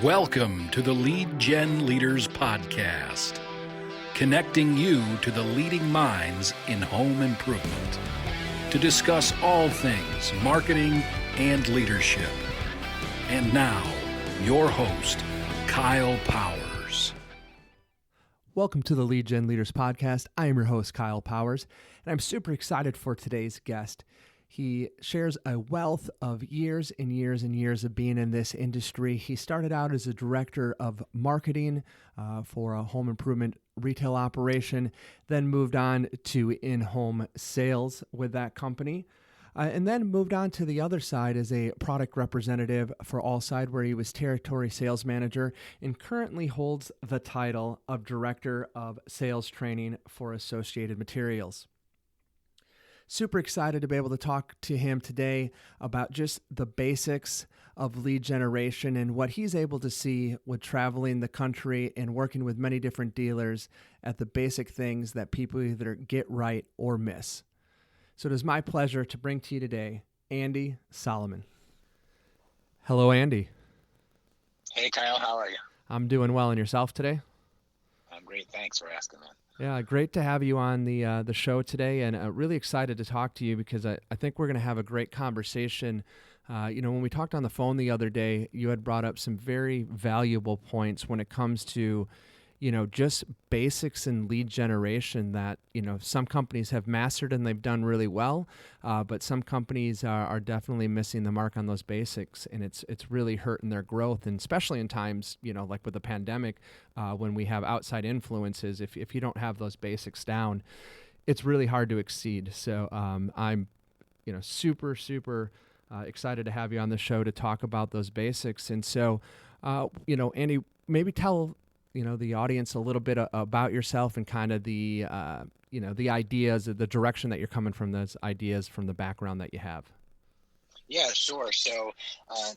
Welcome to the Lead Gen Leaders Podcast, connecting you to the leading minds in home improvement to discuss all things marketing and leadership. And now, your host, Kyle Powers. Welcome to the Lead Gen Leaders Podcast. I am your host, Kyle Powers, and I'm super excited for today's guest. He shares a wealth of years and years and years of being in this industry. He started out as a director of marketing for a home improvement retail operation, then moved on to in-home sales with that company, and then moved on to the other side as a product representative for Allside, where he was territory sales manager and currently holds the title of director of sales training for Associated Materials. Super excited to be able to talk to him today about just the basics of lead generation and what he's able to see with traveling the country and working with many different dealers at the basic things that people either get right or miss. So it is my pleasure to bring to you today, Andy Solomon. Hello, Andy. Hey, Kyle, how are you? I'm doing well. And yourself today? I'm great. Thanks for asking that. Yeah, great to have you on the show today, and really excited to talk to you because I think we're going to have a great conversation. When we talked on the phone the other day, you had brought up some very valuable points when it comes to, just basics in lead generation that, some companies have mastered and they've done really well, but some companies are definitely missing the mark on those basics, and it's really hurting their growth, and especially in times, like with the pandemic, when we have outside influences, if you don't have those basics down, it's really hard to exceed. So I'm, super excited to have you on the show to talk about those basics. And so, Andy, maybe tell the audience a little bit about yourself and kind of the ideas, the direction that you're coming from, those ideas from the background that you have. Yeah, sure. So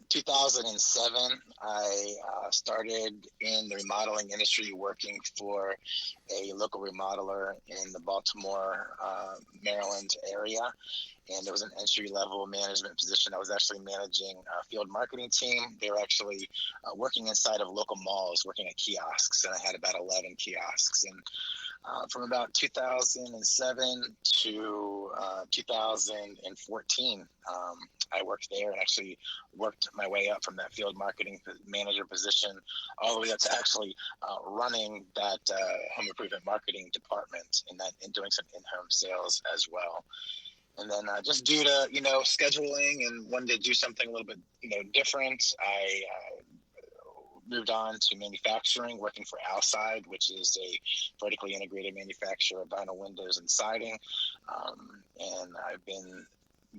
2007, I started in the remodeling industry working for a local remodeler in the Baltimore, Maryland area. And there was an entry-level management position. I was actually managing a field marketing team. They were actually working inside of local malls, working at kiosks, and I had about 11 kiosks. And from about 2007 to 2014, I worked there and actually worked my way up from that field marketing manager position all the way up to actually running that home improvement marketing department and doing some in-home sales as well. And then just due to, scheduling and wanted to do something a little bit, different, I moved on to manufacturing, working for Outside, which is a vertically integrated manufacturer of vinyl windows and siding. And I've been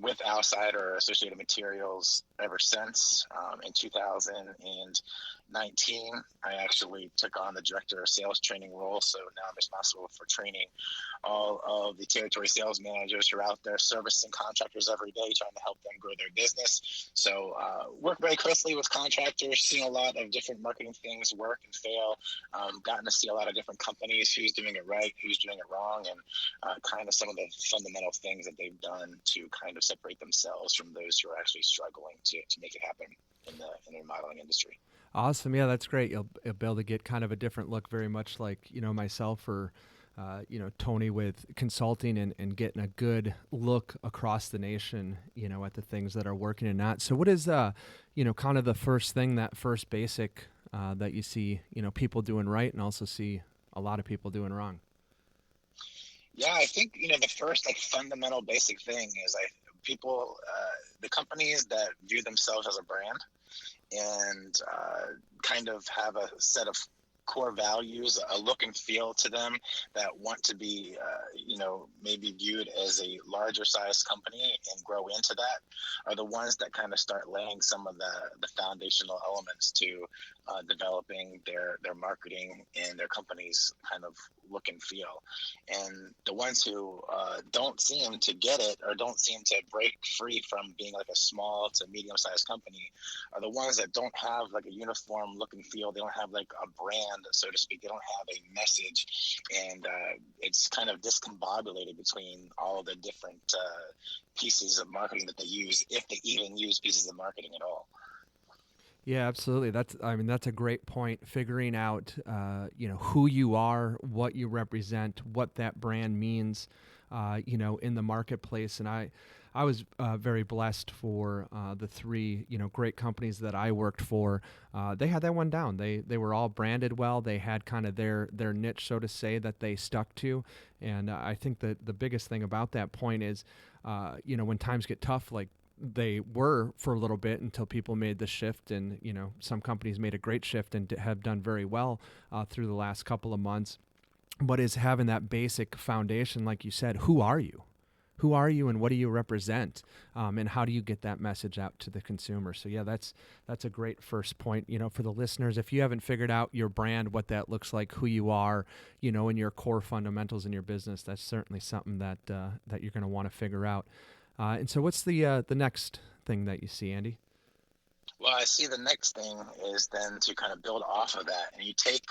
with Outside or Associated Materials ever since. In 2019, I actually took on the director of sales training role. So now I'm responsible for training all of the territory sales managers who are out there servicing contractors every day, trying to help them grow their business. So work very closely with contractors, seeing a lot of different marketing things work and fail, gotten to see a lot of different companies, who's doing it right, who's doing it wrong, and kind of some of the fundamental things that they've done to kind of separate themselves from those who are actually struggling to make it happen in the remodeling industry. Awesome. Yeah, that's great. You'll be able to get kind of a different look, very much like, myself or, Tony with consulting and getting a good look across the nation, at the things that are working and not. So what is, kind of the first thing, that first basic that you see, people doing right and also see a lot of people doing wrong? Yeah, I think, the first fundamental basic thing is the companies that view themselves as a brand and kind of have a set of core values, a look and feel to them that want to be, maybe viewed as a larger size company and grow into that, are the ones that kind of start laying some of the foundational elements to developing their marketing and their company's kind of look and feel. And the ones who don't seem to get it or don't seem to break free from being like a small to medium-sized company are the ones that don't have like a uniform look and feel. They don't have like a brand, so to speak. They don't have a message, and it's kind of discombobulated between all the different pieces of marketing that they use, if they even use pieces of marketing at all. Yeah, absolutely. That's a great point. Figuring out, who you are, what you represent, what that brand means, in the marketplace. And I was very blessed for the three, great companies that I worked for. They had that one down. They were all branded well. They had kind of their niche, so to say, that they stuck to. And I think that the biggest thing about that point is, when times get tough, like they were for a little bit until people made the shift, and some companies made a great shift and have done very well through the last couple of months. But is having that basic foundation, like you said, who are you? Who are you, and what do you represent, and how do you get that message out to the consumer? So yeah, that's a great first point. For the listeners, if you haven't figured out your brand, what that looks like, who you are, and your core fundamentals in your business, that's certainly something that you're going to want to figure out. And so what's the next thing that you see, Andy? Well, I see the next thing is then to kind of build off of that, and you take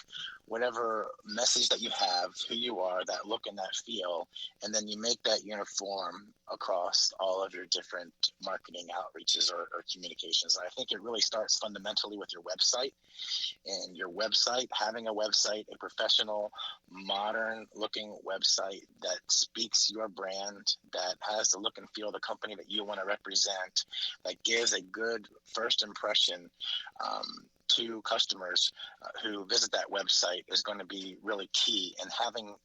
whatever message that you have, who you are, that look and that feel, and then you make that uniform across all of your different marketing outreaches or communications. And I think it really starts fundamentally with your website, and your website, having a website, a professional, modern looking website that speaks your brand, that has the look and feel of the company that you want to represent, that gives a good first impression to customers who visit that website is going to be really key. And having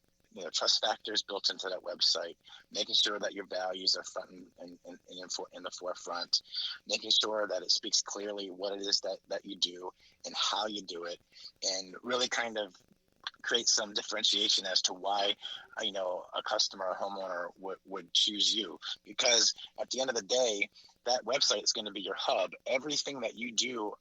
trust factors built into that website, making sure that your values are front and in the forefront, making sure that it speaks clearly what it is that you do and how you do it, and really kind of create some differentiation as to why a customer or homeowner would choose you. Because at the end of the day, that website is going to be your hub. Everything that you do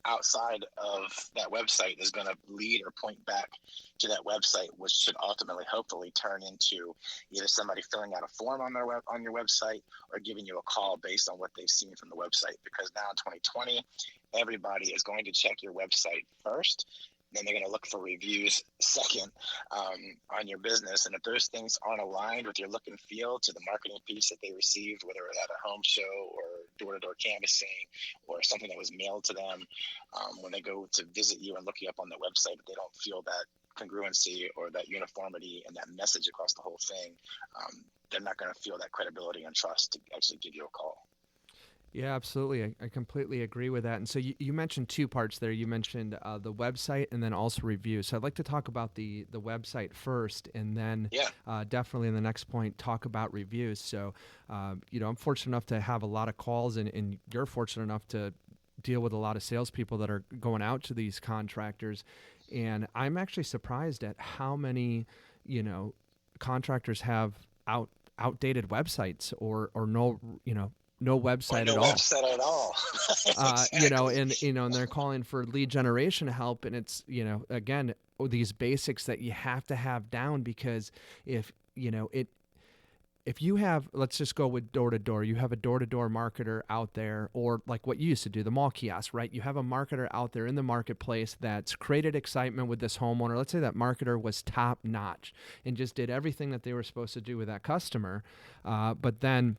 outside of that website is going to lead or point back to that website, which should ultimately, hopefully, turn into either somebody filling out a form on your website or giving you a call based on what they've seen from the website. Because now in 2020, everybody is going to check your website first. Then they're going to look for reviews second on your business. And if those things aren't aligned with your look and feel to the marketing piece that they received, whether at a home show or door-to-door canvassing or something that was mailed to them, when they go to visit you and look you up on the website, if they don't feel that congruency or that uniformity and that message across the whole thing, they're not going to feel that credibility and trust to actually give you a call. Yeah, absolutely. I completely agree with that. And so you mentioned two parts there. You mentioned the website and then also reviews. So I'd like to talk about the website first, and then definitely in the next point, talk about reviews. So, I'm fortunate enough to have a lot of calls, and you're fortunate enough to deal with a lot of salespeople that are going out to these contractors. And I'm actually surprised at how many, contractors have outdated websites or no website at all. No website at all. Exactly. And they're calling for lead generation help, and it's again these basics that you have to have down, because if you have, let's just go with door to door, you have a door to door marketer out there, or like what you used to do, the mall kiosk, right? You have a marketer out there in the marketplace that's created excitement with this homeowner. Let's say that marketer was top notch and just did everything that they were supposed to do with that customer, but then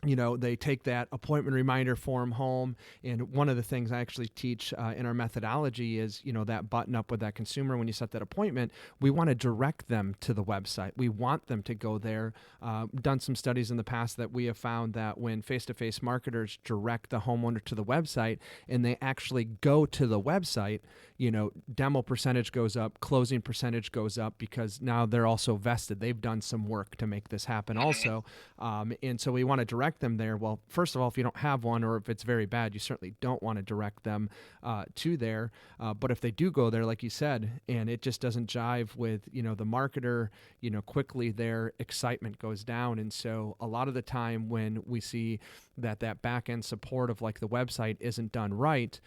they take that appointment reminder form home. And one of the things I actually teach in our methodology is, that button up with that consumer. When you set that appointment, we want to direct them to the website. We want them to go there. Done some studies in the past that we have found that when face-to-face marketers direct the homeowner to the website and they actually go to the website, demo percentage goes up, closing percentage goes up, because now they're also vested. They've done some work to make this happen also. And so we want to direct direct them there. Well, first of all, if you don't have one, or if it's very bad, you certainly don't want to direct them to there. But if they do go there, like you said, and it just doesn't jive with, the marketer, quickly their excitement goes down. And so a lot of the time when we see that back end support of like the website isn't done right,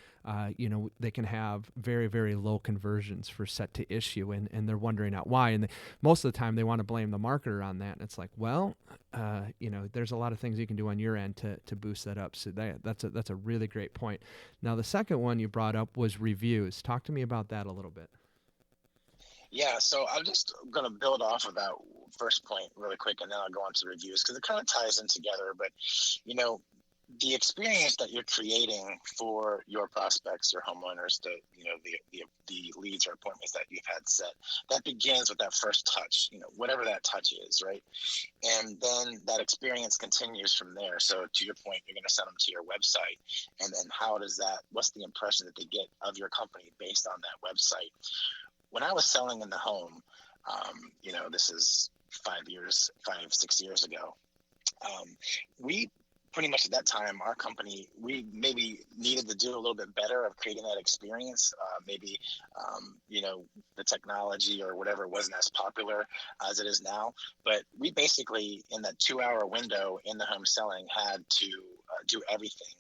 they can have very, very low conversions for set to issue, and they're wondering out why. And most of the time they want to blame the marketer on that. And it's like, well, there's a lot of things you can do on your end to boost that up. So that's a really great point. Now, the second one you brought up was reviews. Talk to me about that a little bit. Yeah, so I'm just going to build off of that first point really quick, and then I'll go on to reviews because it kind of ties in together. But, the experience that you're creating for your prospects, your homeowners, the leads or appointments that you've had set, that begins with that first touch, whatever that touch is, right? And then that experience continues from there. So to your point, you're going to send them to your website. And then what's the impression that they get of your company based on that website? When I was selling in the home, this is 6 years ago, we pretty much at that time, our company, we maybe needed to do a little bit better of creating that experience. The technology or whatever wasn't as popular as it is now. But we basically, in that 2-hour window in the home selling, had to do everything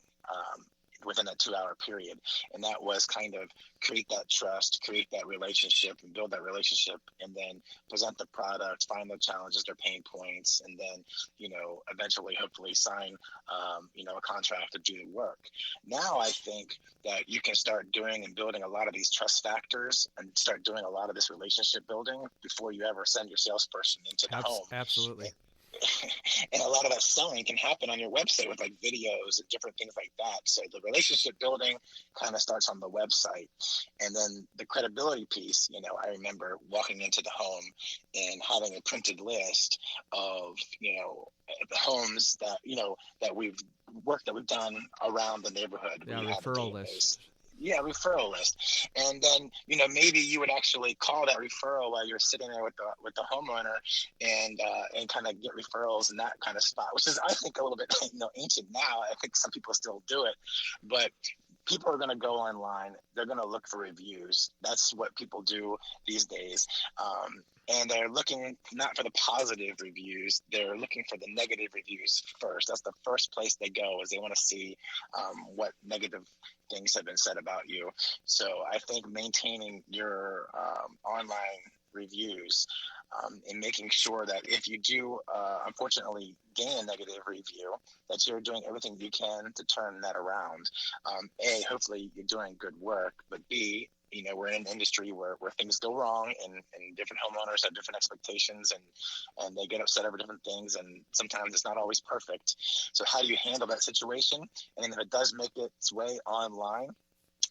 within that 2-hour period. And that was kind of create that trust, create that relationship, and build that relationship, and then present the product, find the challenges, their pain points, and then, eventually, hopefully sign, a contract to do the work. Now, I think that you can start doing and building a lot of these trust factors and start doing a lot of this relationship building before you ever send your salesperson into the home. Absolutely. And a lot of that selling can happen on your website with like videos and different things like that. So the relationship building kind of starts on the website. And then the credibility piece, I remember walking into the home and having a printed list of, the homes that, that we've done around the neighborhood. Yeah, referral list. Yeah, referral list. And then, maybe you would actually call that referral while you're sitting there with the homeowner and kind of get referrals in that kind of spot, which is, I think, a little bit, ancient now. I think some people still do it, but people are going to go online. They're going to look for reviews. That's what people do these days. And they're looking not for the positive reviews. They're looking for the negative reviews first. That's the first place they go, is they want to see what negative things have been said about you. So I think maintaining your online reviews and making sure that if you do, unfortunately, gain a negative review, that you're doing everything you can to turn that around. A, hopefully you're doing good work, but B, we're in an industry where things go wrong and different homeowners have different expectations and they get upset over different things, and sometimes it's not always perfect. So how do you handle that situation? And then if it does make its way online,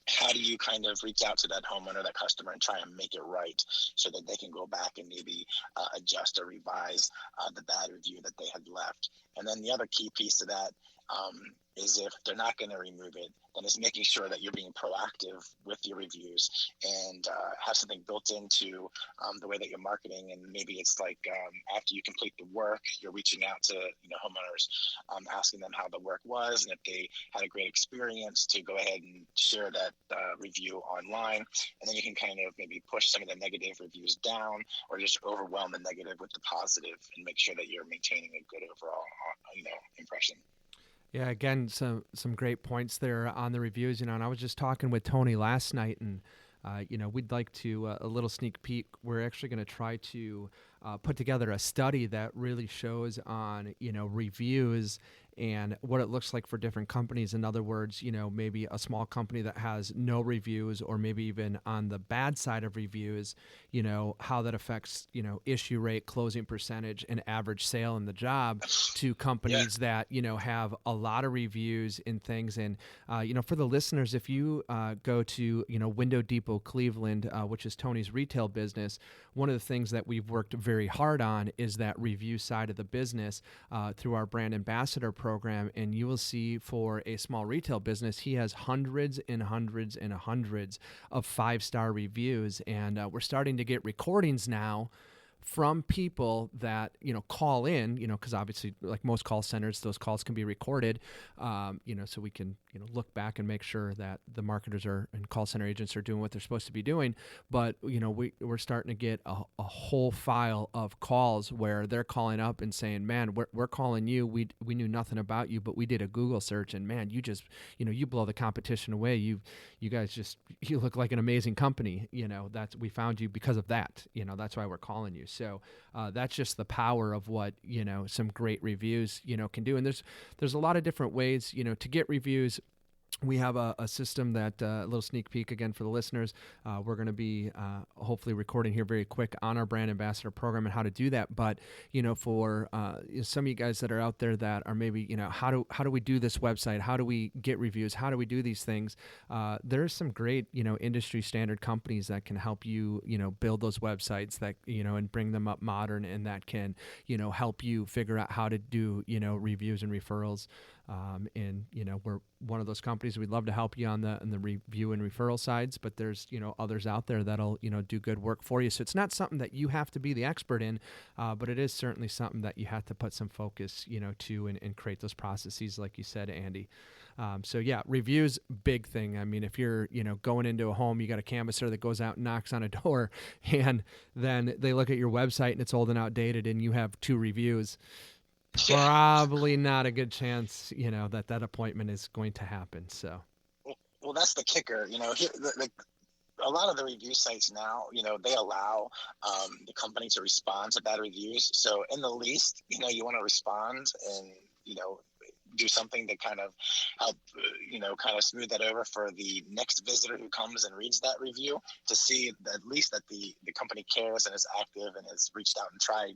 how do you kind of reach out to that homeowner, that customer, and try and make it right so that they can go back and maybe adjust or revise the bad review that they had left? And then the other key piece to that is, if they're not going to remove it, then it's making sure that you're being proactive with your reviews and have something built into the way that you're marketing. And maybe it's like after you complete the work, you're reaching out to homeowners, asking them how the work was, and if they had a great experience, to go ahead and share that review online. And then you can kind of maybe push some of the negative reviews down, or just overwhelm the negative with the positive, and make sure that you're maintaining a good overall impression. Yeah, again, some great points there on the reviews, and I was just talking with Tony last night, and we'd like to, a little sneak peek, we're actually going to try to put together a study that really shows on, reviews and what it looks like for different companies. In other words, maybe a small company that has no reviews, or maybe even on the bad side of reviews, how that affects, issue rate, closing percentage, and average sale in the job, to companies that, have a lot of reviews and things. And, for the listeners, if you go to, Window Depot Cleveland, which is Tony's retail business, one of the things that we've worked very hard on is that review side of the business through our brand ambassador program. And you will see, for a small retail business, he has hundreds and hundreds and hundreds of 5-star reviews. And we're starting to get recordings now from people that, call in, because obviously, like most call centers, those calls can be recorded, so we can, look back and make sure that the marketers and call center agents are doing what they're supposed to be doing. But, we're starting to get a whole file of calls where they're calling up and saying, man, we're calling you. We knew nothing about you, but we did a Google search, and man, you just, you blow the competition away. You guys you look like an amazing company. We found you because of that. That's why we're calling you. So that's just the power of what, some great reviews, can do. And there's a lot of different ways, to get reviews. We have a system that, a little sneak peek again for the listeners, we're going to be hopefully recording here very quick on our brand ambassador program and how to do that. But, for some of you guys that are out there that are maybe, how do we do this website? How do we get reviews? How do we do these things? There's some great, industry standard companies that can help you, build those websites that, and bring them up modern, and that can, help you figure out how to do, reviews and referrals. And we're one of those companies. We'd love to help you on the review and referral sides, but there's others out there that'll do good work for you. So it's not something that you have to be the expert in, but it is certainly something that you have to put some focus to and create those processes, like you said, Andy. So yeah, reviews, big thing. I mean, if you're going into a home, you got a canvasser that goes out and knocks on a door, and then they look at your website and it's old and outdated, and you have 2 reviews. Probably not a good chance, that appointment is going to happen. So, well, that's the kicker. A lot of the review sites now, they allow the company to respond to bad reviews. So, in the least, you want to respond and do something to kind of help, kind of smooth that over for the next visitor who comes and reads that review, to see at least that the company cares and is active and has reached out and tried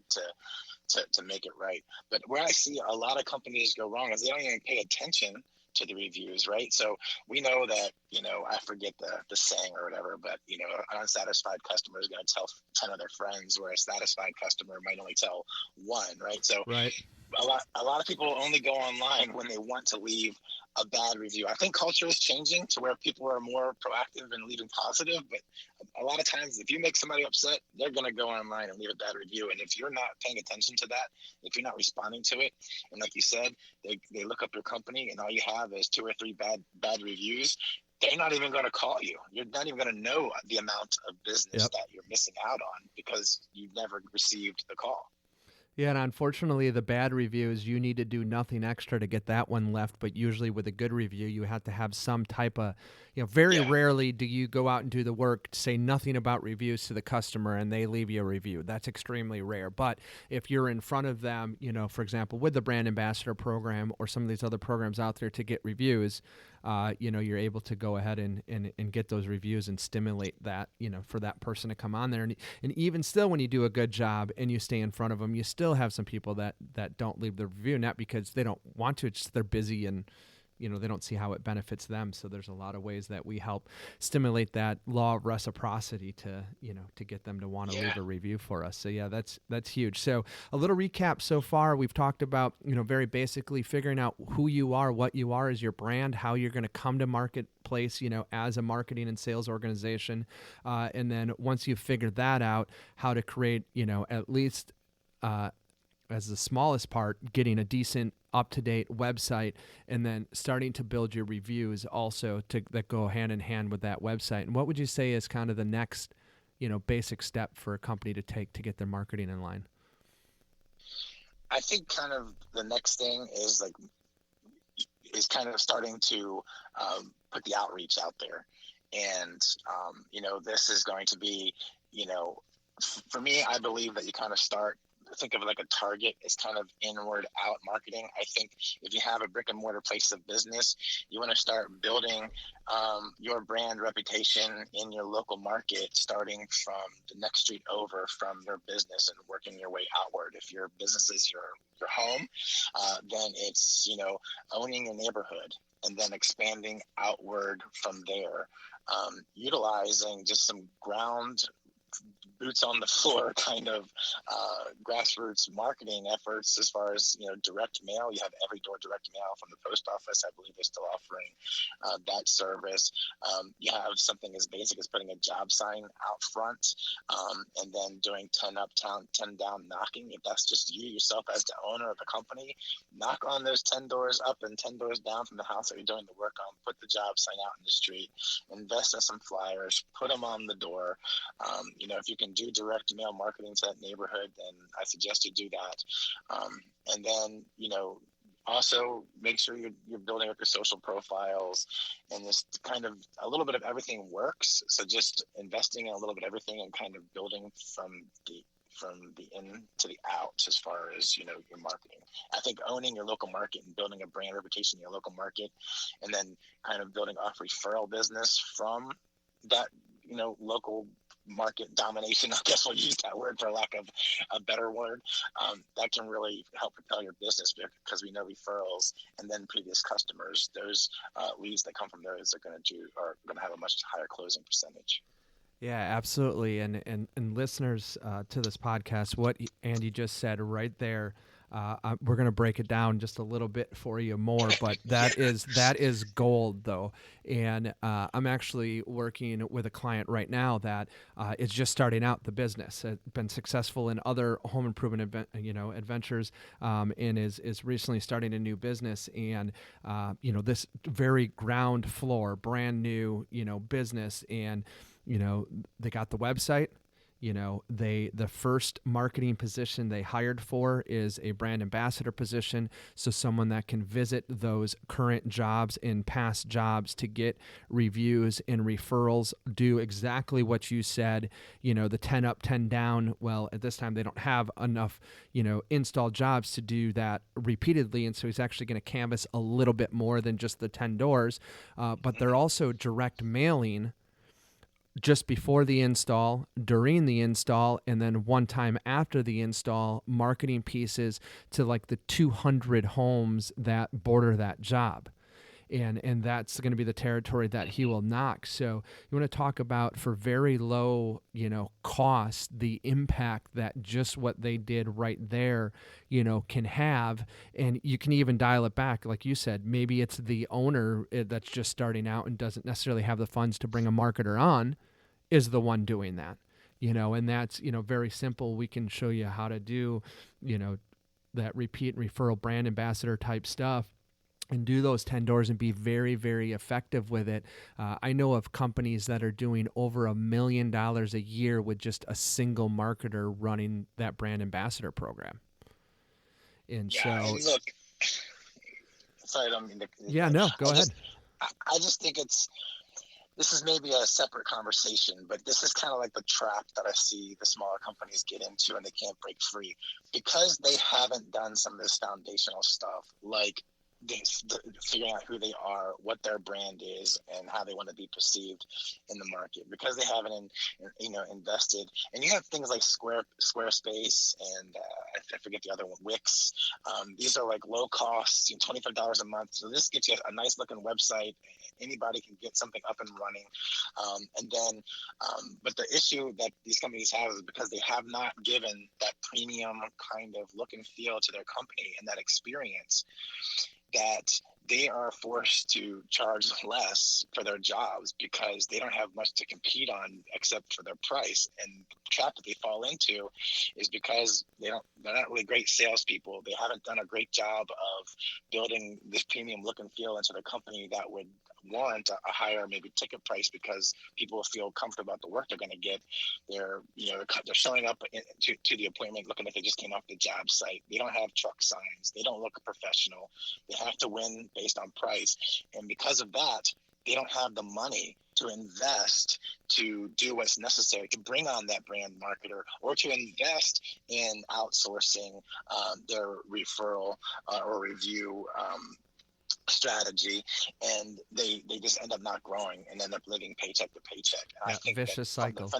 to make it right. But where I see a lot of companies go wrong is they don't even pay attention to the reviews, right? So we know that, I forget the saying or whatever, but, an unsatisfied customer is going to tell 10 of their friends, where a satisfied customer might only tell 1, right? So right. A lot of people only go online when they want to leave a bad review. I think culture is changing to where people are more proactive and leaving positive, but a lot of times if you make somebody upset, they're going to go online and leave a bad review. And if you're not paying attention to that, if you're not responding to it, and like you said, they look up your company and all you have is 2 or 3 bad reviews, they're not even going to call you. You're not even going to know the amount of business that you're missing out on because you've never received the call. Yeah, and unfortunately, the bad reviews, you need to do nothing extra to get that one left. But usually with a good review, you have to have some type of, very rarely do you go out and do the work, say nothing about reviews to the customer, and they leave you a review. That's extremely rare. But if you're in front of them, for example, with the brand ambassador program or some of these other programs out there to get reviews, you're able to go ahead and get those reviews and stimulate that, for that person to come on there. And even still, when you do a good job and you stay in front of them, you still have some people that don't leave the review, not because they don't want to, it's just they're busy and, they don't see how it benefits them. So there's a lot of ways that we help stimulate that law of reciprocity to get them to want to leave a review for us. So yeah, that's huge. So a little recap so far, we've talked about, very basically figuring out who you are, what you are as your brand, how you're going to come to marketplace, as a marketing and sales organization. And then once you've figured that out, how to create, at least, as the smallest part, getting a decent up-to-date website, and then starting to build your reviews also that go hand in hand with that website. And what would you say is kind of the next, basic step for a company to take to get their marketing in line? I think kind of the next thing is kind of starting to put the outreach out there. And, this is going to be, for me, I believe that you kind of think of it like a target as kind of inward out marketing. I think if you have a brick and mortar place of business, you want to start building your brand reputation in your local market, starting from the next street over from your business and working your way outward. If your business is your home, then it's, owning your neighborhood and then expanding outward from there, utilizing just some ground boots on the floor kind of grassroots marketing efforts as far as, direct mail. You have every door direct mail from the post office. I believe they're still offering that service. You have something as basic as putting a job sign out front, and then doing 10 up, 10 down knocking. If that's just you yourself as the owner of the company, knock on those 10 doors up and 10 doors down from the house that you're doing the work on. Put the job sign out in the street. Invest in some flyers. Put them on the door. If you can do direct mail marketing to that neighborhood, then I suggest you do that. And then, also make sure you're building up your social profiles, and this kind of a little bit of everything works. So just investing in a little bit of everything and kind of building from the in to the out as far as, your marketing. I think owning your local market and building a brand reputation in your local market, and then kind of building off referral business from that, local market domination, I guess we'll use that word for lack of a better word, that can really help propel your business, because we know referrals and then previous customers, those leads that come from those are going to have a much higher closing percentage. Yeah, absolutely. And listeners to this podcast, what Andy just said right there, we're going to break it down just a little bit for you more, but that is gold, though. And I'm actually working with a client right now that is just starting out the business. Has been successful in other home improvement adventures, and is recently starting a new business. And this very ground floor, brand new business, and they got the website. The first marketing position they hired for is a brand ambassador position. So someone that can visit those current jobs and past jobs to get reviews and referrals, do exactly what you said, the 10 up, 10 down. Well, at this time, they don't have enough, install jobs to do that repeatedly. And so he's actually going to canvas a little bit more than just the 10 doors. But they're also direct mailing just before the install, during the install, and then one time after the install, marketing pieces to like the 200 homes that border that job. And that's going to be the territory that he will knock. So you want to talk about, for very low, cost, the impact that just what they did right there, can have. And you can even dial it back. Like you said, maybe it's the owner that's just starting out and doesn't necessarily have the funds to bring a marketer on, is the one doing that, and that's, very simple. We can show you how to do, that repeat referral brand ambassador type stuff, and do those 10 doors and be very, very effective with it. I know of companies that are doing over $1 million a year with just a single marketer running that brand ambassador program. And look, sorry, I don't mean to. Yeah, no, go ahead. I just think this is maybe a separate conversation, but this is kind of like the trap that I see the smaller companies get into and they can't break free, because they haven't done some of this foundational stuff, like figuring out who they are, what their brand is, and how they want to be perceived in the market, because they haven't invested. And you have things like Squarespace and I forget the other one, Wix. These are like low cost, $25 a month. So this gets you a nice looking website. Anybody can get something up and running. But the issue that these companies have is because they have not given that premium kind of look and feel to their company and that experience, that they are forced to charge less for their jobs because they don't have much to compete on except for their price. And the trap that they fall into is because they're not really great salespeople. They haven't done a great job of building this premium look and feel into their company that would warrant a higher maybe ticket price, because people feel comfortable about the work they're going to get. They're showing up to the appointment looking like they just came off the job site. They don't have truck signs. They don't look professional. They have to win based on price. And because of that, they don't have the money to invest to do what's necessary to bring on that brand marketer, or to invest in outsourcing their referral or review strategy, and they just end up not growing and end up living paycheck to paycheck. And I think vicious cycle.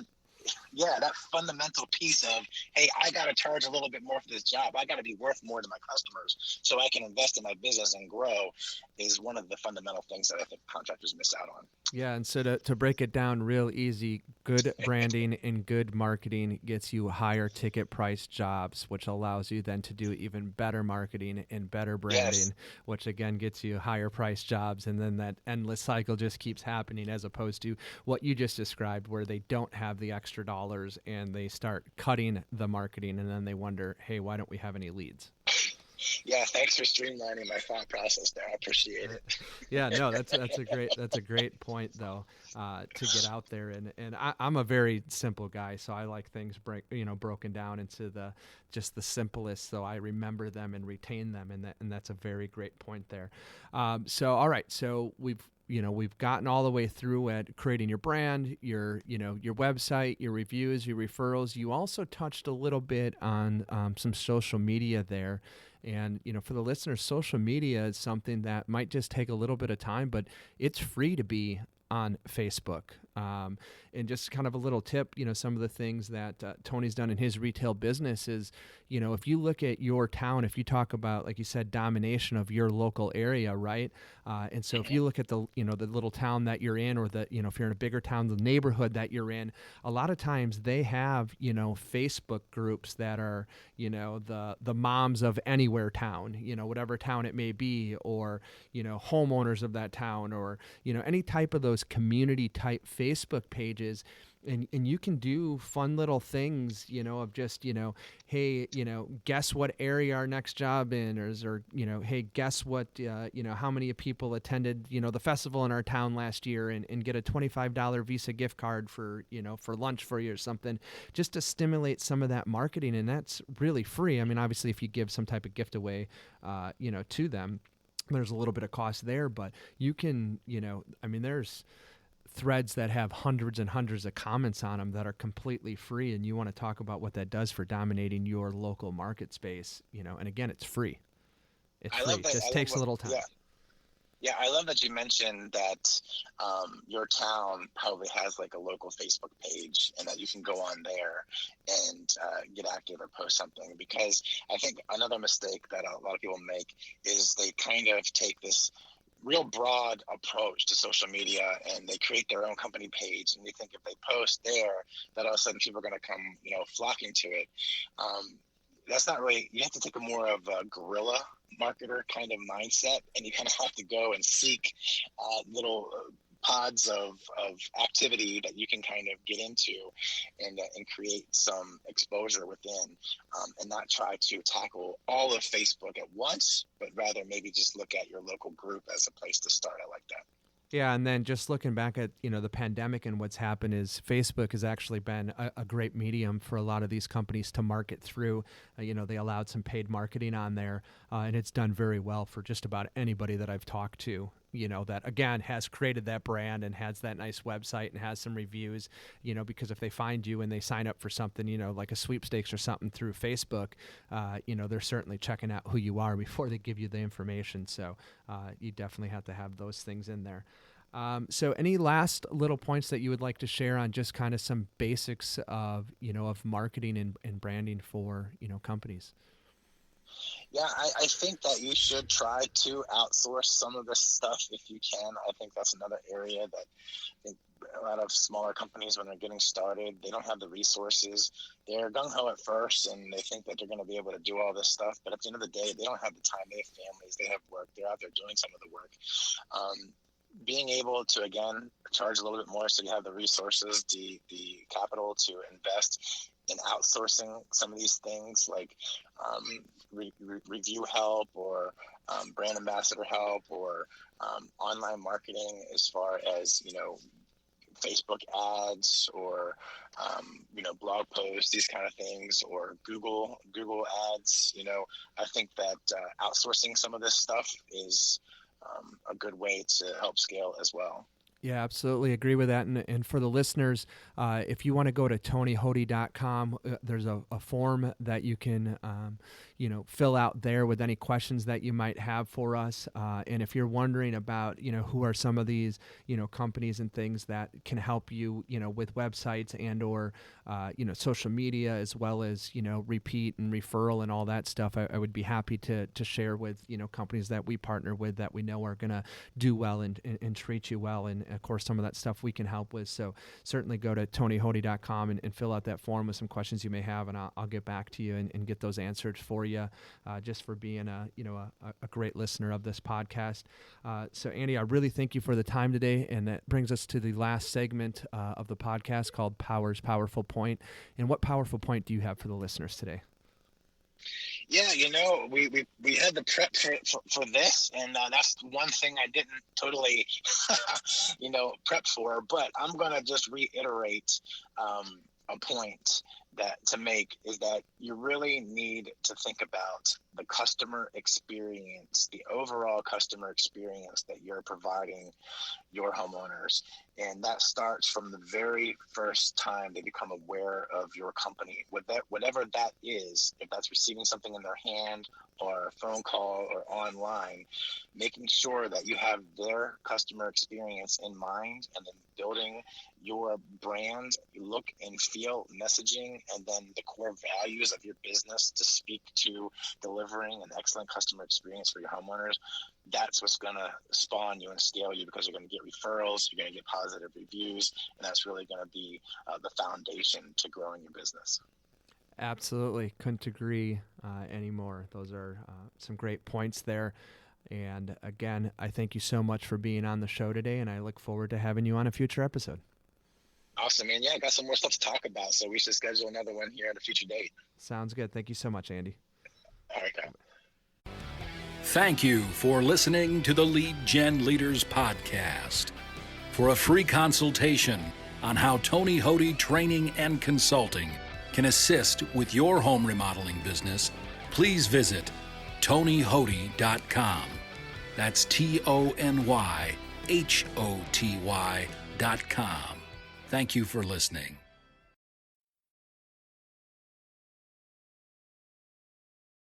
yeah, that fundamental piece of, hey, I got to charge a little bit more for this job. I got to be worth more to my customers so I can invest in my business and grow is one of the fundamental things that I think contractors miss out on. Yeah, and so to break it down real easy, good branding and good marketing gets you higher ticket price jobs, which allows you then to do even better marketing and better Yes. branding, which again gets you higher price jobs. And then that endless cycle just keeps happening, as opposed to what you just described, where they don't have the extra dollars and they start cutting the marketing and then they wonder, hey, why don't we have any leads? Yeah, thanks for streamlining my thought process there. I appreciate it. Yeah, no, that's a great point though, to get out there, and I'm a very simple guy, so I like things broken down into just the simplest, so I remember them and retain them, and that's a very great point there. So all right, so we've gotten all the way through at creating your brand, your website, your reviews, your referrals. You also touched a little bit on some social media there. And, for the listeners, social media is something that might just take a little bit of time, but it's free to be on Facebook. And just kind of a little tip, some of the things that Tony's done in his retail business is, if you look at your town, if you talk about, like you said, domination of your local area, right? And so if you look at the little town that you're in, or if you're in a bigger town, the neighborhood that you're in, a lot of times they have, Facebook groups that are, the moms of anywhere town, whatever town it may be, or, homeowners of that town, or, any type of those community type Facebook pages. And you can do fun little things, of just, hey, guess what area our next job in is, or, hey, guess what, how many people attended, the festival in our town last year, and get a $25 Visa gift card for, for lunch for you or something, just to stimulate some of that marketing. And that's really free. I mean, obviously, if you give some type of gift away, to them, there's a little bit of cost there, but you can, there's threads that have hundreds and hundreds of comments on them that are completely free, and you want to talk about what that does for dominating your local market space, and again, it's free. It's I free. love that. It just takes a little time. Yeah. Yeah, I love that you mentioned that your town probably has like a local Facebook page, and that you can go on there and get active or post something. Because I think another mistake that a lot of people make is they kind of take this real broad approach to social media, and they create their own company page, and they think if they post there that all of a sudden people are going to come flocking to it. That's not really, you have to take a more of a guerrilla marketer kind of mindset, and you kind of have to go and seek little pods of activity that you can kind of get into and create some exposure within, and not try to tackle all of Facebook at once, but rather maybe just look at your local group as a place to start. I like that. Yeah, and then just looking back at the pandemic and what's happened is Facebook has actually been a great medium for a lot of these companies to market through. They allowed some paid marketing on there, and it's done very well for just about anybody that I've talked to. That again has created that brand and has that nice website and has some reviews. Because if they find you and they sign up for something, like a sweepstakes or something through Facebook, they're certainly checking out who you are before they give you the information. So you definitely have to have those things in there. So any last little points that you would like to share on just kind of some basics of, of marketing and branding for, companies? Yeah, I think that you should try to outsource some of this stuff if you can. I think that's another area that I think a lot of smaller companies, when they're getting started, they don't have the resources. They're gung-ho at first, and they think that they're going to be able to do all this stuff. But at the end of the day, they don't have the time. They have families. They have work. They're out there doing some of the work. Being able to, again, charge a little bit more so you have the resources, the capital to invest in outsourcing some of these things, like review help, or brand ambassador help, or online marketing as far as Facebook ads, or blog posts, these kind of things, or Google ads. I think that outsourcing some of this stuff is a good way to help scale as well. Yeah, absolutely agree with that. And for the listeners, if you want to go to tonyhody.com, there's a form that you can, fill out there with any questions that you might have for us. And if you're wondering about, who are some of these, companies and things that can help you, with websites and or, social media, as well as, repeat and referral and all that stuff, I would be happy to share with, companies that we partner with that we know are going to do well and treat you well. And of course, some of that stuff we can help with. So certainly go to tonyhody.com and fill out that form with some questions you may have, and I'll get back to you and get those answered for you, just for being a great listener of this podcast. So Andy, I really thank you for the time today, and that brings us to the last segment of the podcast called Power's Powerful Point. And what powerful point do you have for the listeners today? Yeah, we had the prep for this, and that's one thing I didn't totally, prep for. But I'm gonna just reiterate a point that to make is that you really need to think about the customer experience, the overall customer experience that you're providing your homeowners. And that starts from the very first time they become aware of your company, whatever that is, if that's receiving something in their hand or a phone call or online, making sure that you have their customer experience in mind, and then building your brand, look and feel, messaging, and then the core values of your business to speak to delivering an excellent customer experience for your homeowners. That's what's going to spawn you and scale you, because you're going to get referrals, you're going to get positive reviews, and that's really going to be the foundation to growing your business. Absolutely. Couldn't agree anymore. Those are some great points there. And again, I thank you so much for being on the show today, and I look forward to having you on a future episode. Awesome, man. Yeah, I got some more stuff to talk about, so we should schedule another one here at a future date. Sounds good. Thank you so much, Andy. All right, Kyle. Thank you for listening to the Lead Gen Leaders Podcast. For a free consultation on how Tony Hody Training and Consulting can assist with your home remodeling business, please visit tonyhody.com. That's TonyHoty.com. Thank you for listening.